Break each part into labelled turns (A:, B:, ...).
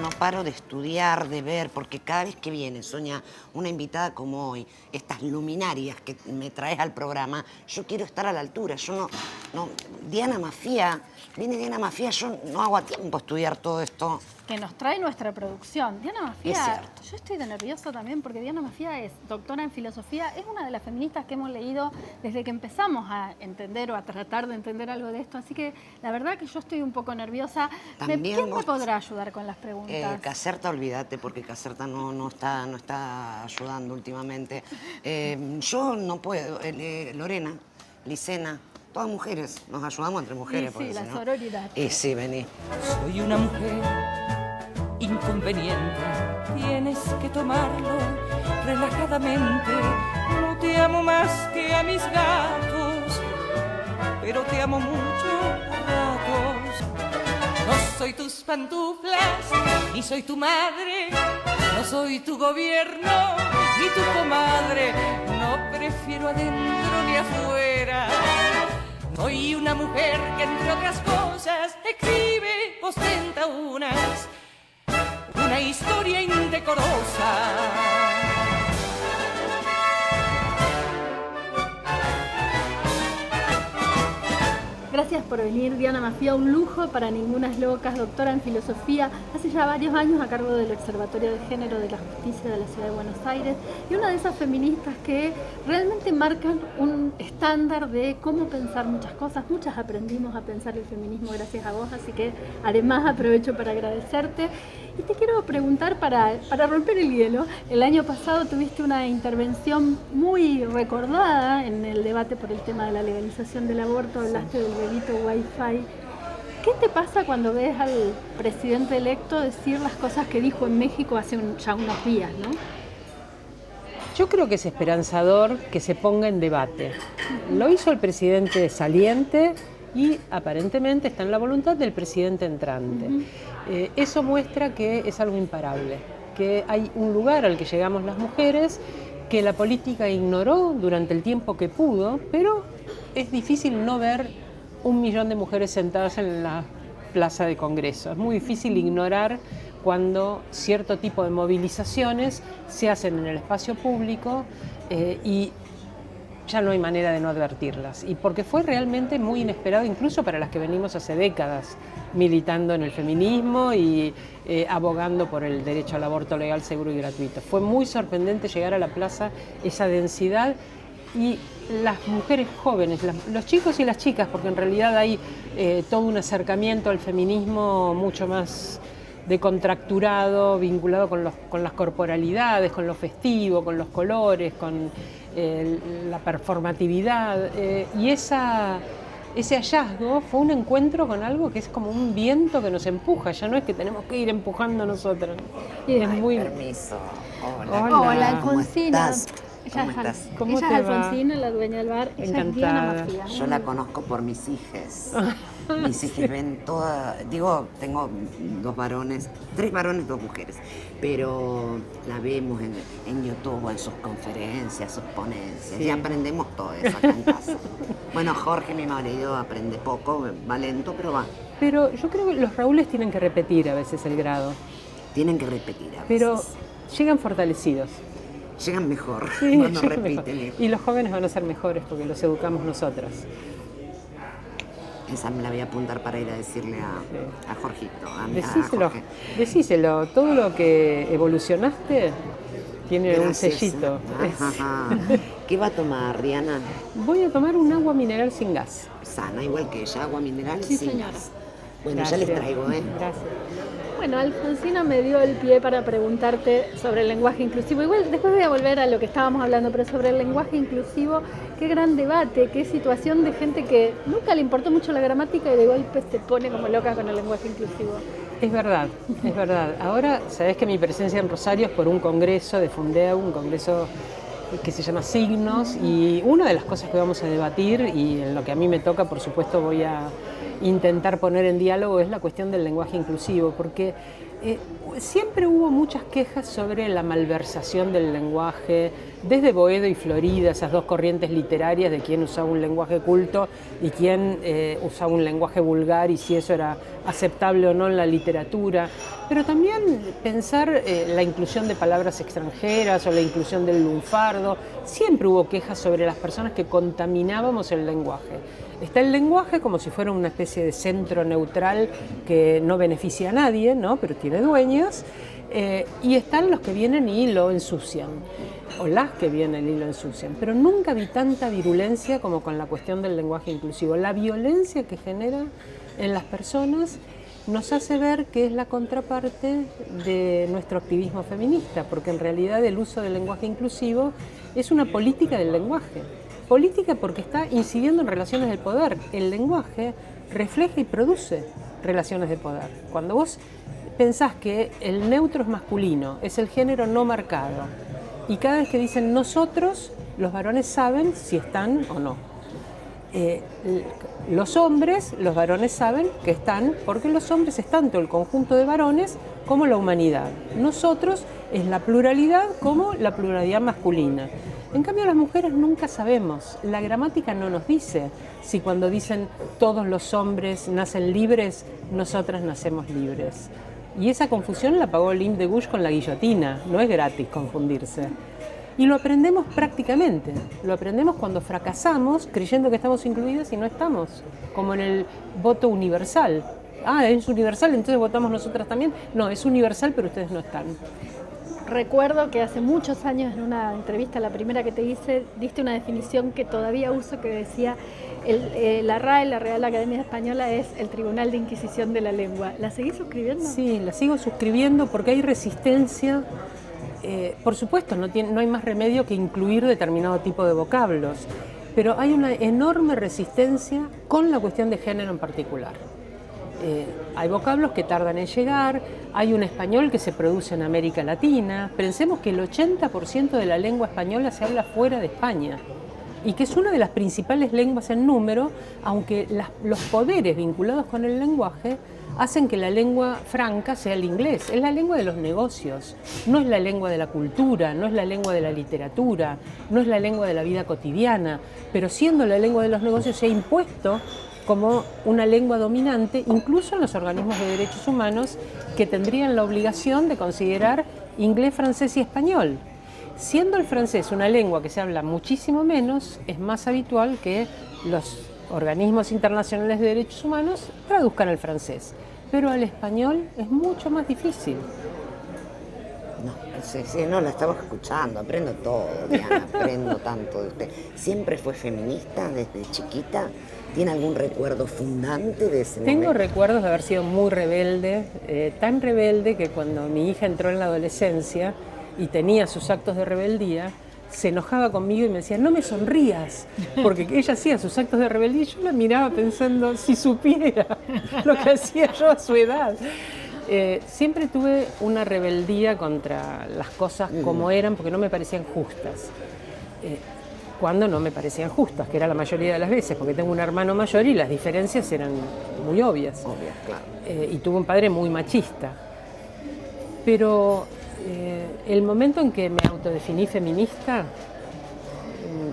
A: no paro de estudiar, de ver, porque cada vez que viene, Sonia, una invitada como hoy, estas luminarias que me traes al programa, yo quiero estar a la altura. Yo no, Diana Mafía, viene Diana Mafía, yo no hago a tiempo estudiar todo esto.
B: Que nos trae nuestra producción. Diana
A: Es
B: Mafía,
A: cierto.
B: yo estoy de nerviosa también porque Diana Mafía es doctora en filosofía, es una de las feministas que hemos leído desde que empezamos a entender o a tratar de entender algo de esto, así que la verdad que yo estoy un poco nerviosa.
A: También
B: ¿Quién
A: vos,
B: me podrá ayudar con las preguntas?
A: Caserta, olvídate, porque Caserta no está ayudando últimamente. Yo no puedo. Lorena, Licena, todas mujeres, nos ayudamos entre mujeres.
B: Sí, la sororidad.
A: Sí, vení.
C: Soy una mujer inconveniente, tienes que tomarlo relajadamente. No te amo más que a mis gatos, pero te amo mucho a ratos. No soy tus pantuflas, ni soy tu madre, no soy tu gobierno, ni tu comadre. No prefiero adentro ni afuera. Soy una mujer que entre otras cosas exhibe, ostenta una historia indecorosa.
B: Gracias por venir, Diana Mafía, un lujo para Ningunas Locas, doctora en filosofía, hace ya varios años a cargo del Observatorio de Género de la Justicia de la Ciudad de Buenos Aires, y una de esas feministas que realmente marcan un estándar de cómo pensar muchas cosas. Muchas aprendimos a pensar el feminismo gracias a vos, así que además aprovecho para agradecerte. Y te quiero preguntar, para romper el hielo, el año pasado tuviste una intervención muy recordada en el debate por el tema de la legalización del aborto, hablaste del bebito Wi-Fi. ¿Qué te pasa cuando ves al presidente electo decir las cosas que dijo en México hace ya unos días, ¿no?
D: Yo creo que es esperanzador que se ponga en debate. Lo hizo el presidente saliente y aparentemente está en la voluntad del presidente entrante. Eso muestra que es algo imparable, que hay un lugar al que llegamos las mujeres, que la política ignoró durante el tiempo que pudo, pero es difícil no ver 1 millón de mujeres sentadas en la plaza de Congreso. Es muy difícil ignorar cuando cierto tipo de movilizaciones se hacen en el espacio público y ya no hay manera de no advertirlas. Y porque fue realmente muy inesperado, incluso para las que venimos hace décadas militando en el feminismo y abogando por el derecho al aborto legal, seguro y gratuito. Fue muy sorprendente llegar a la plaza, esa densidad, y las mujeres jóvenes, los chicos y las chicas, porque en realidad hay todo un acercamiento al feminismo mucho más decontracturado, vinculado con las corporalidades, con lo festivo, con los colores, con la performatividad, y ese hallazgo fue un encuentro con algo que es como un viento que nos empuja, ya no es que tenemos que ir empujando nosotras.
A: Y es muy... Permiso.
B: Hola, Alfonsina.
A: ¿Cómo estás?
D: ¿Cómo
B: ella
D: te
B: es
D: va?
B: Alfonsina, la dueña del bar. Ella es Diana Mafía.
A: Yo la conozco por mis hijas. Mis hijas ven toda... Digo, tengo 2 varones, 3 varones, 2 mujeres. Pero la vemos en YouTube, en sus conferencias, sus ponencias. Sí. Y aprendemos todo eso acá en casa. Bueno, Jorge, mi marido, aprende poco, va lento, pero va.
D: Pero yo creo que los Raúles tienen que repetir a veces el grado.
A: Tienen que repetir a veces.
D: Pero llegan fortalecidos.
A: Llegan mejor,
D: sí,
A: cuando repiten.
D: Mejor. Y los jóvenes van a ser mejores porque los educamos nosotras.
A: Esa me la voy a apuntar para ir a decirle a Jorgito, Jorge.
D: Decíselo, todo lo que evolucionaste tiene un sellito.
A: ¿Qué va a tomar, Rihanna?
D: Voy a tomar un agua mineral sin gas.
A: Sana, igual que ella, agua mineral
B: sí,
A: sin
B: señora.
A: gas. Bueno,
D: Gracias.
A: ya les traigo,
D: Gracias.
B: Bueno, Alfonsina me dio el pie para preguntarte sobre el lenguaje inclusivo. Igual después voy a volver a lo que estábamos hablando, pero sobre el lenguaje inclusivo, qué gran debate, qué situación de gente que nunca le importó mucho la gramática y de golpe se pone como loca con el lenguaje inclusivo.
D: Es verdad, es verdad. Ahora, sabés que mi presencia en Rosario es por un congreso de Fundeu, un congreso que se llama Signos, y una de las cosas que vamos a debatir, y en lo que a mí me toca, por supuesto, voy a intentar poner en diálogo, es la cuestión del lenguaje inclusivo, porque siempre hubo muchas quejas sobre la malversación del lenguaje, desde Boedo y Florida, esas 2 corrientes literarias de quién usaba un lenguaje culto y quién usaba un lenguaje vulgar, y si eso era aceptable o no en la literatura, pero también pensar la inclusión de palabras extranjeras o la inclusión del lunfardo. Siempre hubo quejas sobre las personas que contaminábamos el lenguaje. Está el lenguaje como si fuera una especie de centro neutral que no beneficia a nadie, ¿no? Pero tiene dueños, y están los que vienen y lo ensucian, o las que vienen y lo ensucian, pero nunca vi tanta virulencia como con la cuestión del lenguaje inclusivo. La violencia que genera en las personas nos hace ver que es la contraparte de nuestro activismo feminista, porque en realidad el uso del lenguaje inclusivo es una política del lenguaje. Política porque está incidiendo en relaciones del poder. El lenguaje refleja y produce relaciones de poder. Cuando vos pensás que el neutro es masculino, es el género no marcado, y cada vez que dicen nosotros, los varones saben si están o no. Los hombres, los varones saben que están, porque los hombres es tanto el conjunto de varones como la humanidad. Nosotros es la pluralidad como la pluralidad masculina. En cambio, las mujeres nunca sabemos. La gramática no nos dice si cuando dicen todos los hombres nacen libres, nosotras nacemos libres. Y esa confusión la pagó Olympe de Gouges con la guillotina. No es gratis confundirse. Y lo aprendemos prácticamente. Lo aprendemos cuando fracasamos creyendo que estamos incluidas y no estamos. Como en el voto universal. Ah, es universal, entonces votamos nosotras también. No, es universal, pero ustedes no están.
B: Recuerdo que hace muchos años en una entrevista, la primera que te hice, diste una definición que todavía uso que decía la RAE, la Real Academia Española, es el Tribunal de Inquisición de la Lengua. ¿La seguís suscribiendo?
D: Sí, la sigo suscribiendo porque hay resistencia. Por supuesto, no hay más remedio que incluir determinado tipo de vocablos, pero hay una enorme resistencia con la cuestión de género en particular. Hay vocablos que tardan en llegar, hay un español que se produce en América Latina. Pensemos que el 80% de la lengua española se habla fuera de España y que es una de las principales lenguas en número, aunque los poderes vinculados con el lenguaje hacen que la lengua franca sea el inglés. Es la lengua de los negocios, no es la lengua de la cultura, no es la lengua de la literatura, no es la lengua de la vida cotidiana, pero siendo la lengua de los negocios se ha impuesto como una lengua dominante, incluso en los organismos de derechos humanos que tendrían la obligación de considerar inglés, francés y español. Siendo el francés una lengua que se habla muchísimo menos, es más habitual que los organismos internacionales de derechos humanos traduzcan al francés, pero al español es mucho más difícil.
A: No, la estaba escuchando, aprendo todo, Diana, aprendo tanto de usted. ¿Siempre fue feminista desde chiquita? ¿Tiene algún recuerdo fundante de ese momento?
D: Tengo recuerdos de haber sido muy rebelde, tan rebelde que cuando mi hija entró en la adolescencia y tenía sus actos de rebeldía, se enojaba conmigo y me decía, no me sonrías, porque ella hacía sus actos de rebeldía y yo la miraba pensando, si supiera lo que hacía yo a su edad. Siempre tuve una rebeldía contra las cosas como eran, porque no me parecían justas. Cuando no me parecían justas, que era la mayoría de las veces, porque tengo un hermano mayor y las diferencias eran muy obvias.
A: Obvias, claro.
D: Y tuve un padre muy machista. Pero el momento en que me autodefiní feminista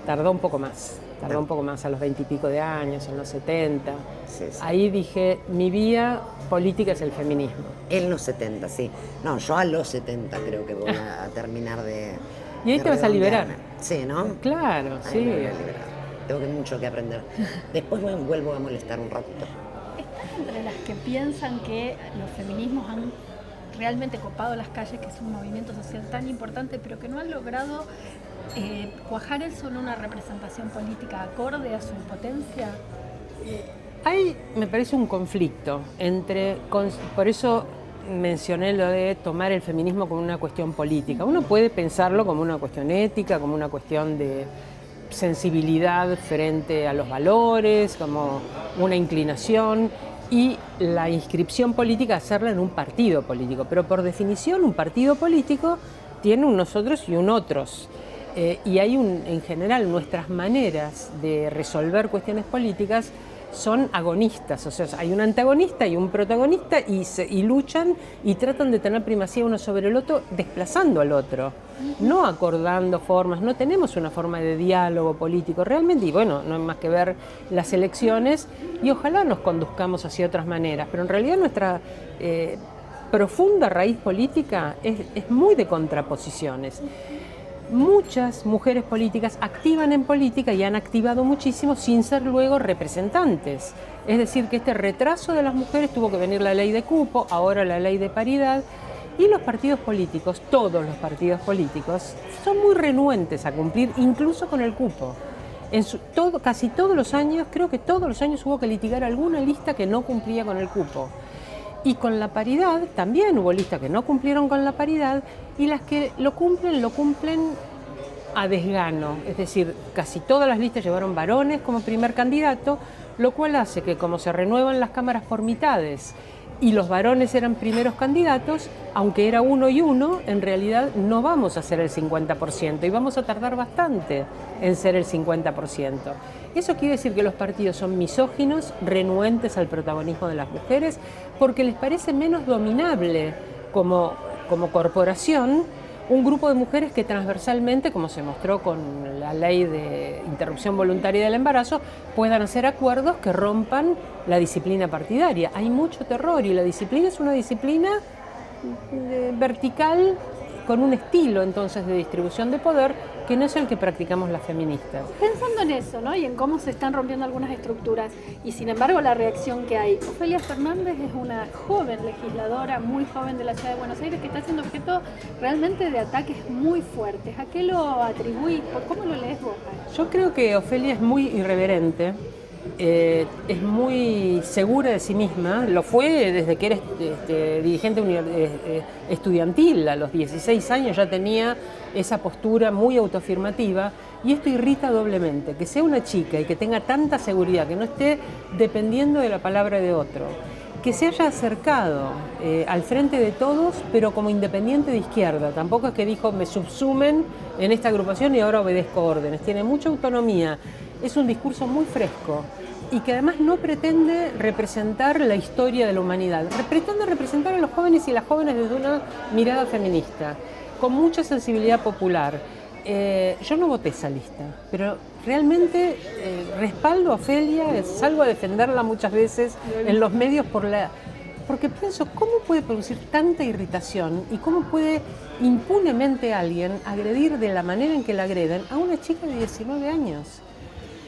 D: tardó un poco más. Tardó un poco más, a los 20 y pico de años, en los 70.
A: Sí.
D: Ahí dije, mi vía política es el feminismo.
A: En los 70, sí. No, yo a los 70 creo que voy a terminar de...
D: Y ahí te vas a liberar.
A: Sí, ¿no?
D: Claro,
A: Ahí
D: sí.
A: me voy a liberar. Tengo mucho que aprender. Después vuelvo a molestar un ratito.
B: ¿Estás entre las que piensan que los feminismos han realmente copado las calles, que es un movimiento social tan importante, pero que no han logrado cuajar eso en una representación política acorde a su impotencia?
D: Hay, me parece, un conflicto entre... Por eso mencioné lo de tomar el feminismo como una cuestión política. Uno puede pensarlo como una cuestión ética, como una cuestión de sensibilidad frente a los valores, como una inclinación, y la inscripción política hacerla en un partido político. Pero por definición un partido político tiene un nosotros y un otros. Y hay en general nuestras maneras de resolver cuestiones políticas son agonistas, o sea, hay un antagonista y un protagonista y luchan y tratan de tener primacía uno sobre el otro, desplazando al otro, no acordando formas, no tenemos una forma de diálogo político realmente, y bueno, no hay más que ver las elecciones y ojalá nos conduzcamos hacia otras maneras, pero en realidad nuestra profunda raíz política es muy de contraposiciones. Muchas mujeres políticas activan en política y han activado muchísimo sin ser luego representantes. Es decir, que este retraso de las mujeres tuvo que venir la ley de cupo, ahora la ley de paridad, y los partidos políticos, todos los partidos políticos, son muy renuentes a cumplir incluso con el cupo. Casi todos los años, creo que todos los años hubo que litigar alguna lista que no cumplía con el cupo. Y con la paridad también hubo listas que no cumplieron con la paridad y las que lo cumplen a desgano. Es decir, casi todas las listas llevaron varones como primer candidato, lo cual hace que como se renuevan las cámaras por mitades y los varones eran primeros candidatos, aunque era uno y uno, en realidad no vamos a ser el 50% y vamos a tardar bastante en ser el 50%. Eso quiere decir que los partidos son misóginos, renuentes al protagonismo de las mujeres, porque les parece menos dominable como corporación un grupo de mujeres que transversalmente, como se mostró con la ley de interrupción voluntaria del embarazo, puedan hacer acuerdos que rompan la disciplina partidaria. Hay mucho terror y la disciplina es una disciplina vertical con un estilo entonces de distribución de poder que no es el que practicamos las feministas.
B: Pensando en eso, ¿no? Y en cómo se están rompiendo algunas estructuras y sin embargo la reacción que hay. Ofelia Fernández es una joven legisladora, muy joven de la Ciudad de Buenos Aires, que está siendo objeto realmente de ataques muy fuertes. ¿A qué lo atribuís? ¿Cómo lo lees vos?
D: Yo creo que Ofelia es muy irreverente, es muy segura de sí misma, lo fue desde que era dirigente estudiantil, a los 16 años ya tenía esa postura muy autoafirmativa y esto irrita doblemente, que sea una chica y que tenga tanta seguridad, que no esté dependiendo de la palabra de otro, que se haya acercado al frente de todos, pero como independiente de izquierda, tampoco es que dijo me subsumen en esta agrupación y ahora obedezco órdenes, tiene mucha autonomía. Es un discurso muy fresco y que además no pretende representar la historia de la humanidad, pretende representar a los jóvenes y las jóvenes desde una mirada feminista, con mucha sensibilidad popular. Yo no voté esa lista, pero realmente respaldo a Ofelia, salgo a defenderla muchas veces en los medios porque pienso, ¿cómo puede producir tanta irritación y cómo puede impunemente alguien agredir de la manera en que la agreden a una chica de 19 años?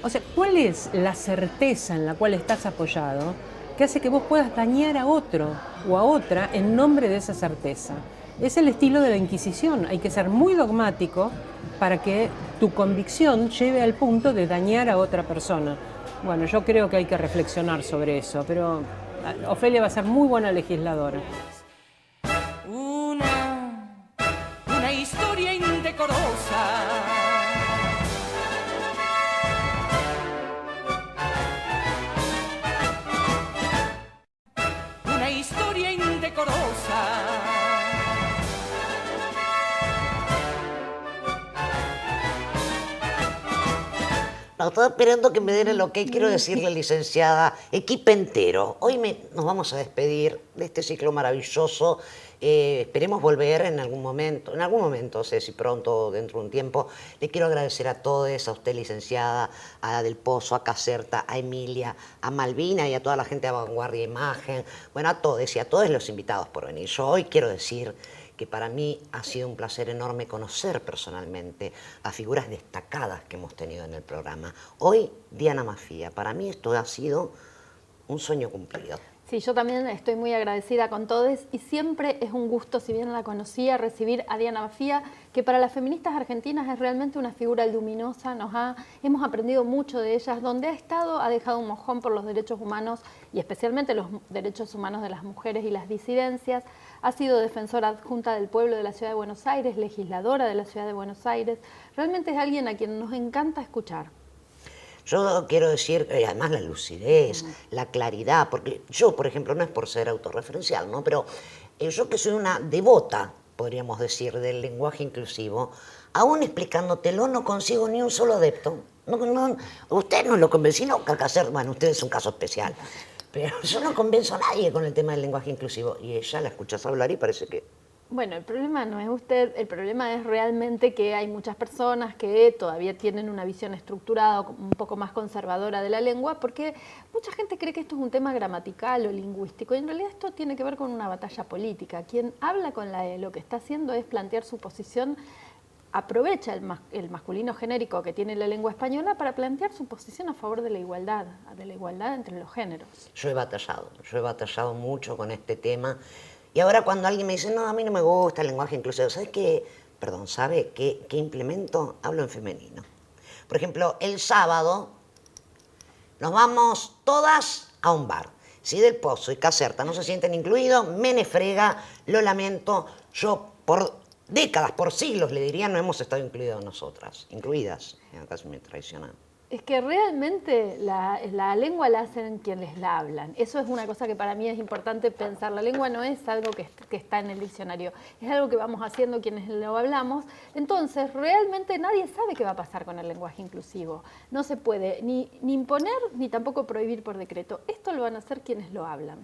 D: O sea, ¿cuál es la certeza en la cual estás apoyado que hace que vos puedas dañar a otro o a otra en nombre de esa certeza? Es el estilo de la Inquisición. Hay que ser muy dogmático para que tu convicción lleve al punto de dañar a otra persona. Bueno, yo creo que hay que reflexionar sobre eso, pero Ofelia va a ser muy buena legisladora.
C: Una historia indecorosa. Una historia indecorosa.
A: No, estaba esperando que me den el ok. Quiero decirle, licenciada, equipo entero, hoy nos vamos a despedir de este ciclo maravilloso. Esperemos volver en algún momento, no sé si pronto o dentro de un tiempo. Le quiero agradecer a todos, a usted, licenciada, a Del Pozo, a Caserta, a Emilia, a Malvina y a toda la gente de Vanguardia Imagen, bueno, a todos y a todos los invitados por venir. Yo hoy quiero decir que para mí ha sido un placer enorme conocer personalmente a figuras destacadas que hemos tenido en el programa. Hoy, Diana Mafía, para mí esto ha sido un sueño cumplido.
B: Sí, yo también estoy muy agradecida con todos y siempre es un gusto, si bien la conocía, recibir a Diana Mafía, que para las feministas argentinas es realmente una figura luminosa, hemos aprendido mucho de ellas, donde ha estado, ha dejado un mojón por los derechos humanos y especialmente los derechos humanos de las mujeres y las disidencias, ha sido defensora adjunta del pueblo de la Ciudad de Buenos Aires, legisladora de la Ciudad de Buenos Aires, realmente es alguien a quien nos encanta escuchar.
A: Yo quiero decir, además la lucidez, la claridad, porque yo, por ejemplo, no es por ser autorreferencial, ¿no? Pero yo que soy una devota, podríamos decir, del lenguaje inclusivo, aún explicándotelo no consigo ni un solo adepto. Usted no lo convenció, no, Alcacer, bueno, usted es un caso especial. Pero yo no convenzo a nadie con el tema del lenguaje inclusivo. Y ella la escuchas hablar y parece que...
B: Bueno, el problema no es usted, el problema es realmente que hay muchas personas que todavía tienen una visión estructurada, un poco más conservadora de la lengua, porque mucha gente cree que esto es un tema gramatical o lingüístico, y en realidad esto tiene que ver con una batalla política. Quien habla con lo que está haciendo es plantear su posición, aprovecha el masculino genérico que tiene la lengua española para plantear su posición a favor de la igualdad entre los géneros.
A: Yo he batallado mucho con este tema. Y ahora cuando alguien me dice, no, a mí no me gusta el lenguaje inclusivo, ¿sabes qué? Perdón, ¿sabe qué implemento? Hablo en femenino. Por ejemplo, el sábado nos vamos todas a un bar. Si Del Pozo y Caserta no se sienten incluidos, me frega, lo lamento. Yo por décadas, por siglos, le diría, no hemos estado incluidas. Casi me traicionan.
B: Es que realmente la lengua la hacen quienes la hablan. Eso es una cosa que para mí es importante pensar. La lengua no es algo que está en el diccionario, es algo que vamos haciendo quienes lo hablamos. Entonces, realmente nadie sabe qué va a pasar con el lenguaje inclusivo. No se puede ni imponer ni tampoco prohibir por decreto. Esto lo van a hacer quienes lo hablan.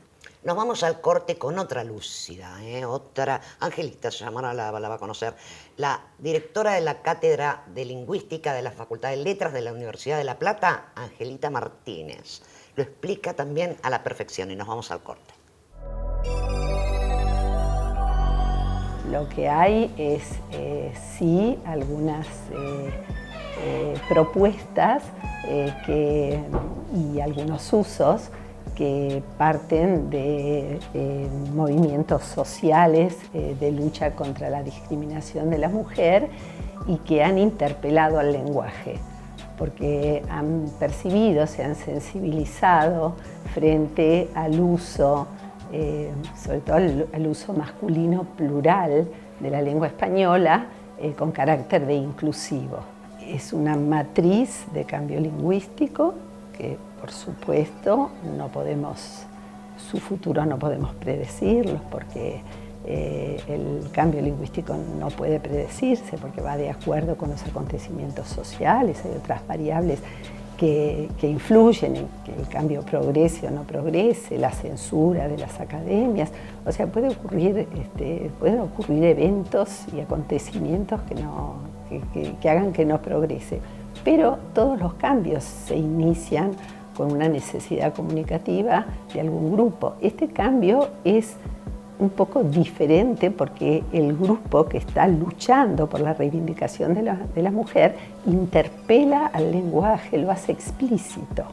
A: Nos vamos al corte con otra lúcida, otra, Angelita se llamará, la va a conocer, la directora de la Cátedra de Lingüística de la Facultad de Letras de la Universidad de La Plata, Angelita Martínez. Lo explica también a la perfección y nos vamos al corte.
E: Lo que hay es, sí, algunas propuestas y algunos usos que parten de movimientos sociales de lucha contra la discriminación de la mujer y que han interpelado al lenguaje, porque han percibido, se han sensibilizado frente al uso, sobre todo al uso masculino plural de la lengua española con carácter de inclusivo. Es una matriz de cambio lingüístico que, por supuesto, su futuro no podemos predecirlo, porque el cambio lingüístico no puede predecirse, porque va de acuerdo con los acontecimientos sociales, hay otras variables que influyen en que el cambio progrese o no progrese, la censura de las academias. O sea, pueden ocurrir eventos y acontecimientos que hagan que no progrese. Pero todos los cambios se inician con una necesidad comunicativa de algún grupo. Este cambio es un poco diferente porque el grupo que está luchando por la reivindicación de la mujer interpela al lenguaje, lo hace explícito.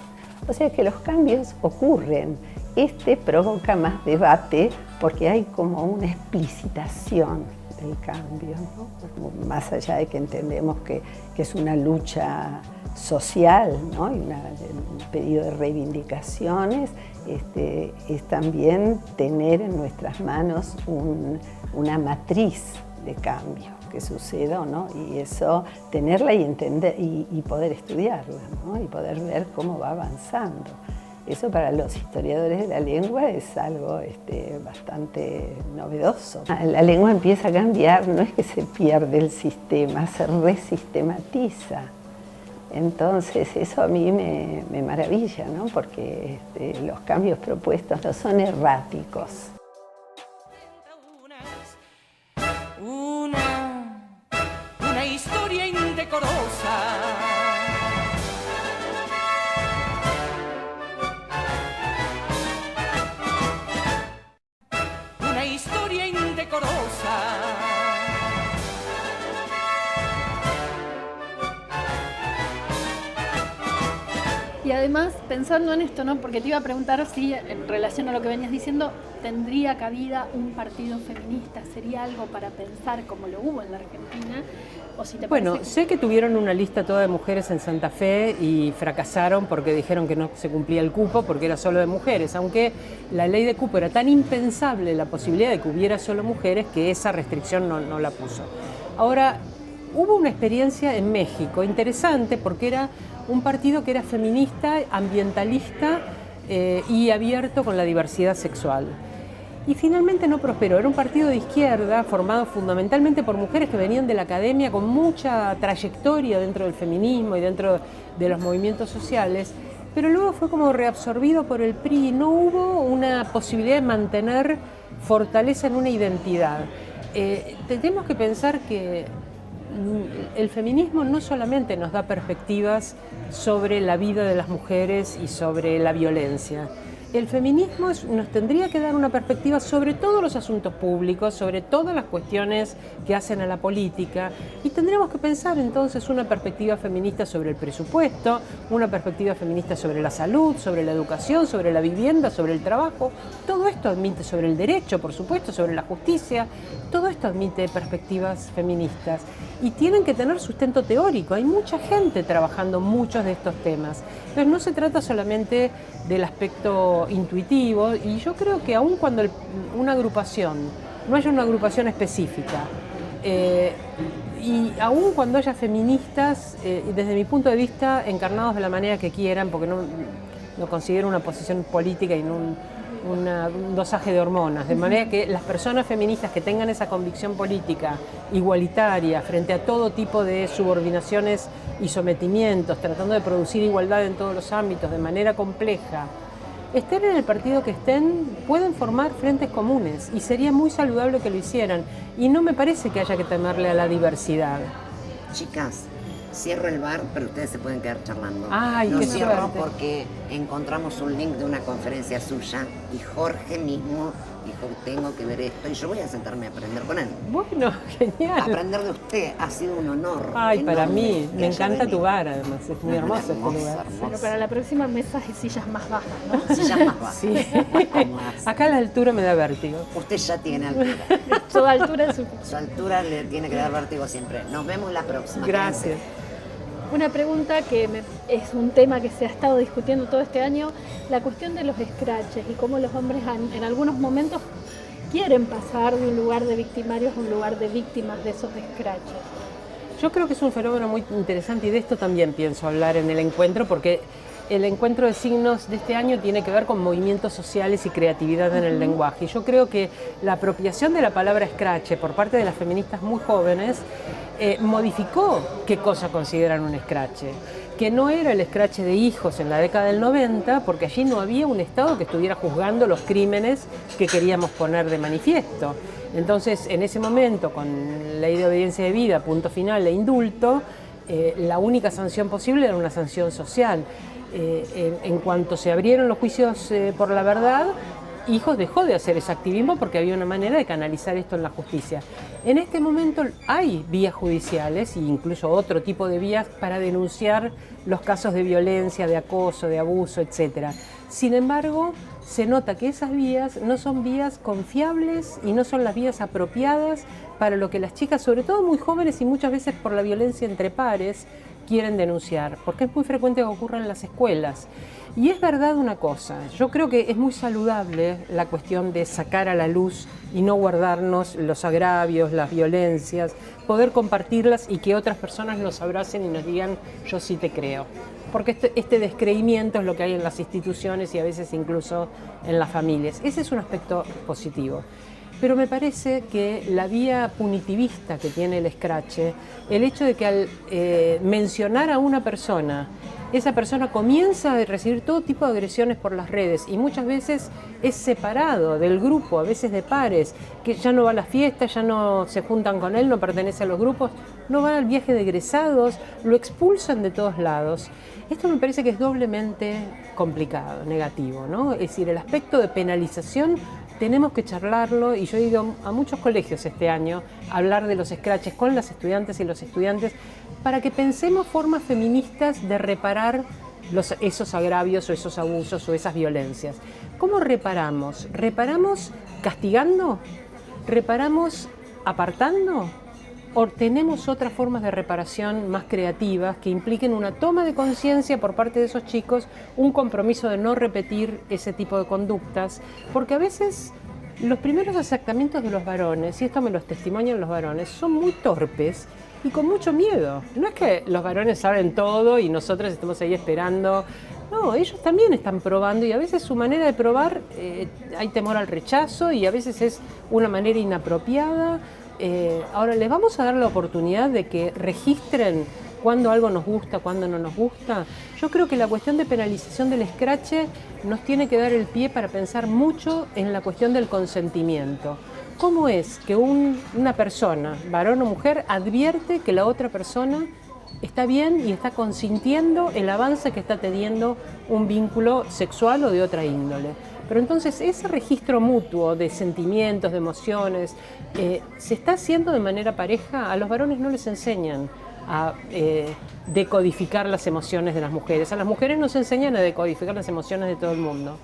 E: O sea que los cambios ocurren. Este provoca más debate porque hay como una explicitación del cambio, ¿no? Más allá de que entendemos que es una lucha social, ¿no? Y un pedido de reivindicaciones, es también tener en nuestras manos una matriz de cambio que suceda, ¿no? Y eso, tenerla y entender y poder estudiarla, ¿no? Y poder ver cómo va avanzando. Eso para los historiadores de la lengua es algo bastante novedoso. La lengua empieza a cambiar, no es que se pierde el sistema, se resistematiza. Entonces eso a mí me maravilla, ¿no? Porque los cambios propuestos no son erráticos.
C: Una historia indecorosa. Una historia indecorosa.
B: Y además, pensando en esto, ¿no? Porque te iba a preguntar si, en relación a lo que venías diciendo, ¿tendría cabida un partido feminista? ¿Sería algo para pensar como lo hubo en la Argentina? ¿O si te
D: Bueno,
B: parece
D: sé que tuvieron una lista toda de mujeres en Santa Fe y fracasaron porque dijeron que no se cumplía el cupo porque era solo de mujeres, aunque la ley de cupo era tan impensable la posibilidad de que hubiera solo mujeres que esa restricción no la puso. Ahora, hubo una experiencia en México interesante porque era un partido que era feminista, ambientalista y abierto con la diversidad sexual. y finalmente no prosperó. Era un partido de izquierda formado fundamentalmente por mujeres que venían de la academia con mucha trayectoria dentro del feminismo y dentro de los movimientos sociales, pero luego fue como reabsorbido por el PRI. No hubo una posibilidad de mantener fortaleza en una identidad. Tenemos que pensar que el feminismo no solamente nos da perspectivas sobre la vida de las mujeres y sobre la violencia. El feminismo nos tendría que dar una perspectiva sobre todos los asuntos públicos, sobre todas las cuestiones que hacen a la política, y tendríamos que pensar entonces una perspectiva feminista sobre el presupuesto, una perspectiva feminista sobre la salud, sobre la educación, sobre la vivienda, sobre el trabajo. Todo esto admite, sobre el derecho, por supuesto, sobre la justicia, todo esto admite perspectivas feministas y tienen que tener sustento teórico. Hay mucha gente trabajando muchos de estos temas. Entonces no se trata solamente del aspecto intuitivo, y yo creo que aun cuando una agrupación, no haya una agrupación específica, y aun cuando haya feministas, desde mi punto de vista, encarnados de la manera que quieran, porque no considero una posición política y un dosaje de hormonas, de manera que las personas feministas que tengan esa convicción política igualitaria frente a todo tipo de subordinaciones y sometimientos, tratando de producir igualdad en todos los ámbitos de manera compleja, estén en el partido que estén, pueden formar frentes comunes, y sería muy saludable que lo hicieran, y no me parece que haya que temerle a la diversidad.
A: Chicas, cierro el bar, pero ustedes se pueden quedar charlando.
D: Ay,
A: no
D: qué
A: cierro
D: suerte.
A: porque encontramos un link de una conferencia suya y Jorge mismo dijo, tengo que ver esto, y yo voy a sentarme a aprender con él.
D: Bueno, genial.
A: Aprender de usted ha sido un honor.
D: Ay, para
A: enorme
D: mí,
A: que
D: me
A: haya
D: encanta
A: venido.
D: tu bar, además, es muy hermoso este
A: Hermoso,
D: lugar.
A: hermoso.
B: Bueno, para la próxima mesas y sillas más bajas, ¿no?
A: Si ya más va.
D: Sí.
A: Más.
D: Acá a la altura me da vértigo.
A: Usted ya tiene altura.
B: Toda altura es su...
A: Su altura le tiene que dar vértigo siempre. Nos vemos la próxima.
D: Gracias.
A: Quédense.
B: Una pregunta que es un tema que se ha estado discutiendo todo este año, la cuestión de los scratches y cómo los hombres en algunos momentos quieren pasar de un lugar de victimarios a un lugar de víctimas de esos scratches.
D: Yo creo que es un fenómeno muy interesante, y de esto también pienso hablar en el encuentro, porque el encuentro de signos de este año tiene que ver con movimientos sociales y creatividad en el lenguaje. Y yo creo que la apropiación de la palabra scratch por parte de las feministas muy jóvenes modificó qué cosa consideran un scratch. Que no era el scratch de hijos en la década del 90, porque allí no había un Estado que estuviera juzgando los crímenes que queríamos poner de manifiesto. Entonces, en ese momento, con ley de obediencia de vida, punto final e indulto, la única sanción posible era una sanción social. En cuanto se abrieron los juicios por la verdad, Hijos dejó de hacer ese activismo porque había una manera de canalizar esto en la justicia. En este momento hay vías judiciales e incluso otro tipo de vías para denunciar los casos de violencia, de acoso, de abuso, etc. Sin embargo, se nota que esas vías no son vías confiables y no son las vías apropiadas para lo que las chicas, sobre todo muy jóvenes y muchas veces por la violencia entre pares, quieren denunciar, porque es muy frecuente que ocurra en las escuelas. Y es verdad una cosa, yo creo que es muy saludable la cuestión de sacar a la luz y no guardarnos los agravios, las violencias, poder compartirlas y que otras personas nos abracen y nos digan, yo sí te creo. Porque este descreimiento es lo que hay en las instituciones y a veces incluso en las familias. Ese es un aspecto positivo. Pero me parece que la vía punitivista que tiene el escrache, el hecho de que al mencionar a una persona, esa persona comienza a recibir todo tipo de agresiones por las redes y muchas veces es separado del grupo, a veces de pares, que ya no va a las fiestas, ya no se juntan con él, no pertenece a los grupos, no va al viaje de egresados, lo expulsan de todos lados. Esto me parece que es doblemente complicado, negativo, ¿no? Es decir, el aspecto de penalización tenemos que charlarlo, y yo he ido a muchos colegios este año a hablar de los escraches con las estudiantes y los estudiantes para que pensemos formas feministas de reparar esos agravios o esos abusos o esas violencias. ¿Cómo reparamos? ¿Reparamos castigando? ¿Reparamos apartando? ¿O tenemos otras formas de reparación más creativas que impliquen una toma de conciencia por parte de esos chicos, un compromiso de no repetir ese tipo de conductas? Porque a veces los primeros acercamientos de los varones, y esto me lo testimonian los varones, son muy torpes y con mucho miedo. No es que los varones saben todo y nosotros estemos ahí esperando No, ellos también están probando y a veces su manera de probar hay temor al rechazo y a veces es una manera inapropiada. Ahora les vamos a dar la oportunidad de que registren cuándo algo nos gusta, cuándo no nos gusta. Yo creo que la cuestión de penalización del escrache nos tiene que dar el pie para pensar mucho en la cuestión del consentimiento. ¿Cómo es que una persona, varón o mujer, advierte que la otra persona está bien y está consintiendo el avance que está teniendo un vínculo sexual o de otra índole? Pero entonces ese registro mutuo de sentimientos, de emociones, se está haciendo de manera pareja. A los varones no les enseñan a decodificar las emociones de las mujeres. A las mujeres nos enseñan a decodificar las emociones de todo el mundo.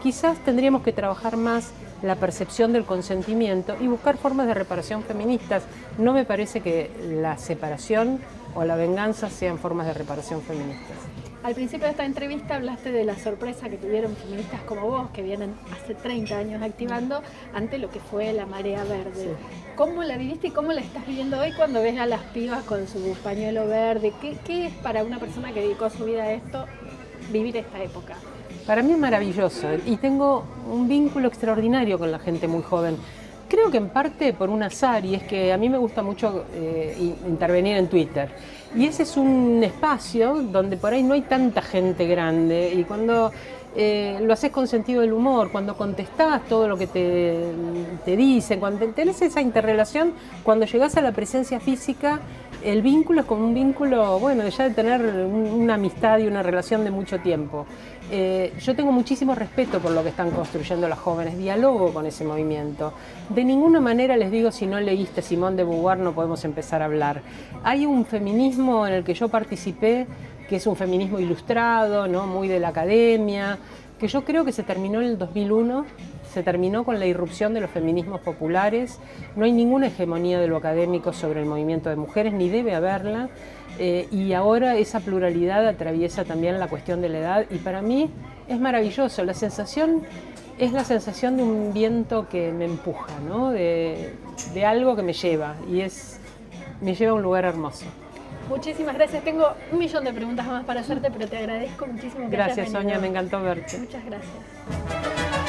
D: Quizás tendríamos que trabajar más la percepción del consentimiento y buscar formas de reparación feministas. No me parece que la separación o la venganza sean formas de reparación feministas.
B: Al principio de esta entrevista hablaste de la sorpresa que tuvieron feministas como vos, que vienen hace 30 años activando ante lo que fue la marea verde. Sí. ¿Cómo la viviste y cómo la estás viviendo hoy cuando ves a las pibas con su pañuelo verde? ¿Qué es para una persona que dedicó su vida a esto vivir esta época?
D: Para mí es maravilloso y tengo un vínculo extraordinario con la gente muy joven. Creo que en parte por un azar, y es que a mí me gusta mucho intervenir en Twitter. Y ese es un espacio donde por ahí no hay tanta gente grande y cuando lo haces con sentido del humor, cuando contestás todo lo que te dicen, cuando tenés esa interrelación, cuando llegás a la presencia física, el vínculo es como un vínculo, bueno, ya de tener una amistad y una relación de mucho tiempo. Yo tengo muchísimo respeto por lo que están construyendo las jóvenes, dialogo con ese movimiento. De ninguna manera les digo, si no leíste Simone de Beauvoir no podemos empezar a hablar. Hay un feminismo en el que yo participé, que es un feminismo ilustrado, ¿no? Muy de la academia, que yo creo que se terminó en el 2001, se terminó con la irrupción de los feminismos populares. No hay ninguna hegemonía de lo académico sobre el movimiento de mujeres, ni debe haberla. Y ahora esa pluralidad atraviesa también la cuestión de la edad y para mí es maravilloso. La sensación es la sensación de un viento que me empuja, ¿no? de algo que me lleva y me lleva a un lugar hermoso.
B: Muchísimas gracias. Tengo 1.000.000 de preguntas más para hacerte, pero te agradezco muchísimo que
D: Gracias,
B: hayas venido.
D: Sonia, me encantó verte.
B: Muchas gracias.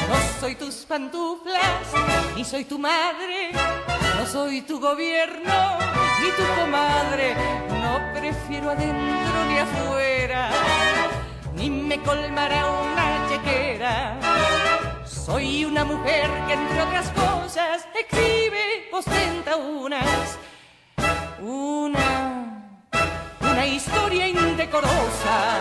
C: No soy tus pantuflas, ni soy tu madre, no soy tu gobierno, ni tu comadre, no prefiero adentro ni afuera, ni me colmará una chequera. Soy una mujer que entre otras cosas exhibe, ostenta una historia indecorosa.